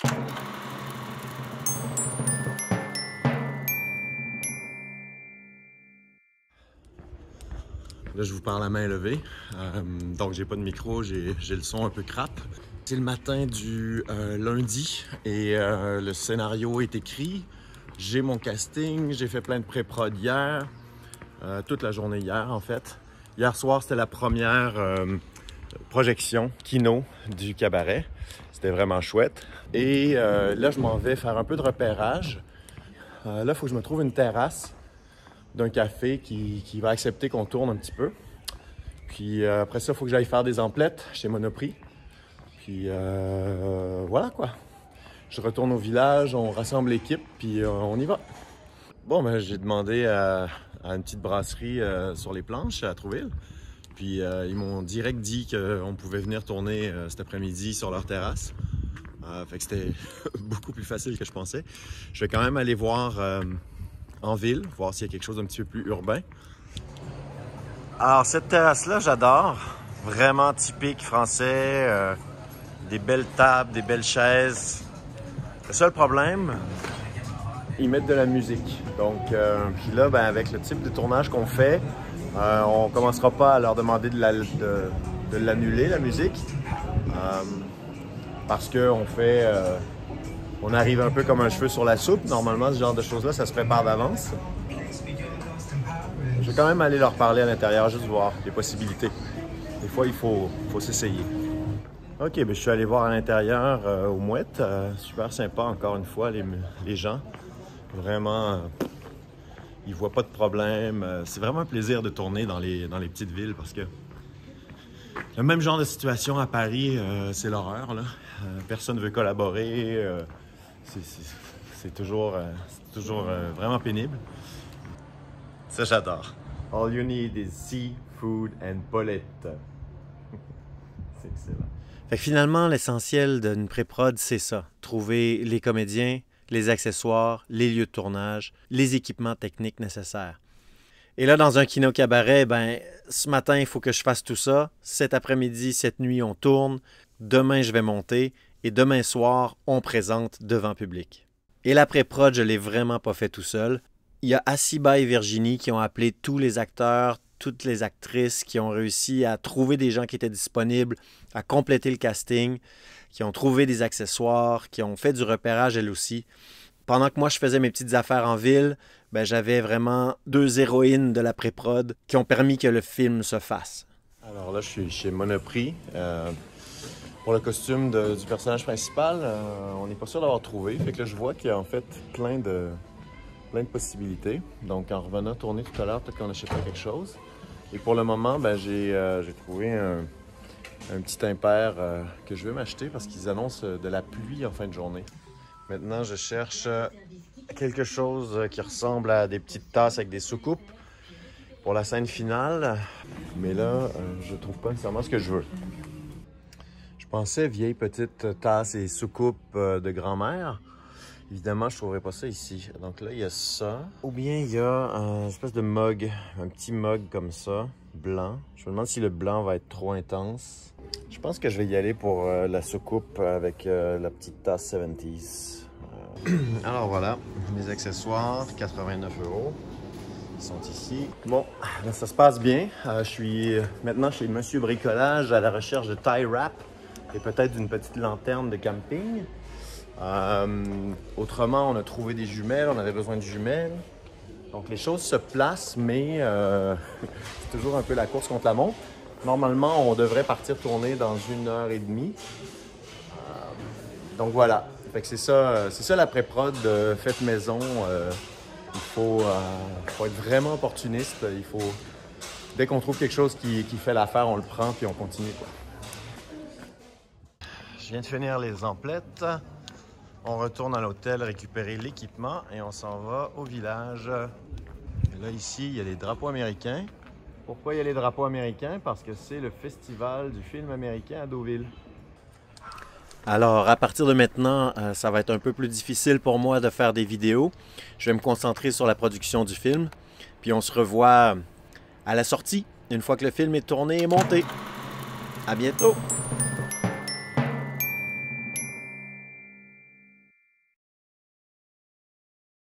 Là, je vous parle à main levée, donc j'ai pas de micro, j'ai le son un peu crap. C'est le matin du lundi et le scénario est écrit. J'ai mon casting, j'ai fait plein de pré-prod hier, toute la journée hier en fait. Hier soir, c'était la première projection kino du cabaret. C'était vraiment chouette. Et là, je m'en vais faire un peu de repérage. Là, il faut que je me trouve une terrasse d'un café qui va accepter qu'on tourne un petit peu. Puis après ça, il faut que j'aille faire des emplettes chez Monoprix. Puis voilà quoi. Je retourne au village, on rassemble l'équipe, puis on y va. Bon, ben j'ai demandé à une petite brasserie sur les planches à Trouville. Puis ils m'ont direct dit qu'on pouvait venir tourner cet après-midi sur leur terrasse. Fait que c'était beaucoup plus facile que je pensais. Je vais quand même aller voir en ville, voir s'il y a quelque chose d'un petit peu plus urbain. Alors cette terrasse-là, j'adore. Vraiment typique français. Des belles tables, des belles chaises. Le seul problème, ils mettent de la musique. Donc, puis là, ben, avec le type de tournage qu'on fait, on commencera pas à leur demander de l'annuler, la musique. Parce qu'on fait... on arrive un peu comme un cheveu sur la soupe. Normalement, ce genre de choses-là, ça se prépare d'avance. Je vais quand même aller leur parler à l'intérieur, juste voir les possibilités. Des fois, il faut s'essayer. Ok, ben, je suis allé voir à l'intérieur aux mouettes. Super sympa, encore une fois, les gens. Vraiment, ils voient pas de problème. C'est vraiment un plaisir de tourner dans les petites villes parce que le même genre de situation à Paris, c'est l'horreur, là. Personne ne veut collaborer. C'est toujours vraiment pénible. Ça, j'adore. All you need is seafood and Paulette. C'est excellent. Fait que finalement, l'essentiel d'une pré-prod, c'est ça. Trouver les comédiens, les accessoires, les lieux de tournage, les équipements techniques nécessaires. Et là, dans un kino cabaret, ben, ce matin, il faut que je fasse tout ça. Cet après-midi, cette nuit, on tourne. Demain, je vais monter. Et demain soir, on présente devant public. Et la pré-prod, je ne l'ai vraiment pas fait tout seul. Il y a Asiba et Virginie qui ont appelé tous les acteurs, toutes les actrices, qui ont réussi à trouver des gens qui étaient disponibles, à compléter le casting, qui ont trouvé des accessoires, qui ont fait du repérage elles aussi. Pendant que moi, je faisais mes petites affaires en ville, ben, j'avais vraiment 2 héroïnes de la pré-prod qui ont permis que le film se fasse. Alors là, je suis chez Monoprix. Pour le costume du personnage principal, on n'est pas sûr d'avoir trouvé. Fait que là, je vois qu'il y a en fait plein de possibilités. Donc, en revenant tourner tout à l'heure, peut-être qu'on achètera quelque chose. Et pour le moment, ben, j'ai trouvé un petit impair que je vais m'acheter parce qu'ils annoncent de la pluie en fin de journée. Maintenant, je cherche quelque chose qui ressemble à des petites tasses avec des soucoupes pour la scène finale. Mais là, je ne trouve pas nécessairement ce que je veux. Je pensais vieille petite tasse et soucoupe de grand-mère. Évidemment, je ne trouverais pas ça ici. Donc là, il y a ça. Ou bien il y a une espèce de mug, un petit mug comme ça, blanc. Je me demande si le blanc va être trop intense. Je pense que je vais y aller pour la soucoupe avec la petite tasse 70s. Alors voilà, mes accessoires, 89 €. Ils sont ici. Bon, là, ça se passe bien. Je suis maintenant chez Monsieur Bricolage à la recherche de tie wrap et peut-être d'une petite lanterne de camping. Autrement, on a trouvé des jumelles, on avait besoin de jumelles. Donc les choses se placent, mais c'est toujours un peu la course contre la montre. Normalement, on devrait partir tourner dans 1h30. Donc voilà, fait que c'est ça la pré-prod de fête maison. Il faut être vraiment opportuniste. Dès qu'on trouve quelque chose qui fait l'affaire, on le prend puis on continue, quoi. Je viens de finir les emplettes. On retourne à l'hôtel récupérer l'équipement et on s'en va au village. Et là, ici, il y a les drapeaux américains. Pourquoi il y a les drapeaux américains? Parce que c'est le festival du film américain à Deauville. Alors, à partir de maintenant, ça va être un peu plus difficile pour moi de faire des vidéos. Je vais me concentrer sur la production du film. Puis on se revoit à la sortie, une fois que le film est tourné et monté. À bientôt!